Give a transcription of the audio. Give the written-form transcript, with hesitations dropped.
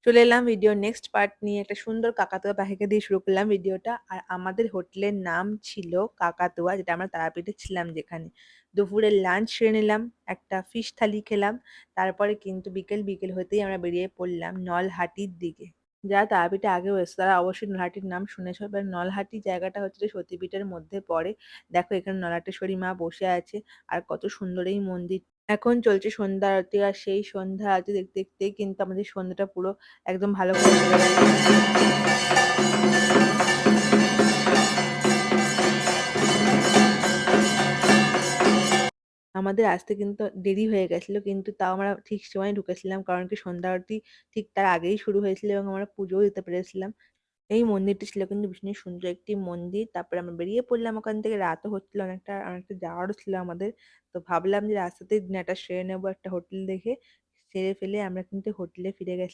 চলে এলাম ভিডিওর নেক্সট পার্ট নিয়ে। একটা সুন্দর কাকাতুয়া পাখিকে দিয়ে শুরু করলাম ভিডিওটা। আর আমাদের হোটেলের নাম ছিল কাকাতুয়া, যেটা আমরা তারাপীঠে ছিলাম যেখানে। দুপুরের লাঞ্চ সেরে নিলাম, একটা ফিশ থালি খেলাম। তারপরে কিন্তু বিকেল বিকেল হতেই আমরা বেরিয়ে পড়লাম নলহাটির দিকে। যারা তারাপীঠে আগেও এসেছে তারা অবশ্যই নলহাটির নাম শুনেছ। এবার নলহাটি জায়গাটা হচ্ছে যে সতীপীঠের মধ্যে পড়ে। দেখো এখানে নলাটেশ্বরী মা বসে আছে, আর কত সুন্দর এই মন্দির। এখন চলছে সন্ধ্যা আরতি, আর সেই সন্ধ্যা আরতি দেখতে দেখতেই কিন্তু আমাদের সন্ধ্যাটা পুরো একদম ভালো করে চলে গেল। আমাদের আসতে কিন্তু দেরি হয়ে গেছিল, কিন্তু তাও আমরা ঠিক সময়ে ঢুকেছিলাম, কারণ কি সন্ধ্যা আরতি ঠিক তার আগেই শুরু হয়েছিল এবং আমরা পুজোও দিতে পেরেছিলাম। এই মন্দিরটি ছিল কিন্তু ভীষণই সুন্দর একটি মন্দির। তারপরে আমরা বেরিয়ে পড়লাম ওখান থেকে। রাতও হচ্ছিল, অনেকটা যাওয়ারও ছিল আমাদের। তো ভাবলাম যে রাস্তাতেই ডিনারটা সেরে নেবো একটা হোটেল দেখে। সেরে ফেলে আমরা কিন্তু হোটেলে ফিরে গেছিলাম।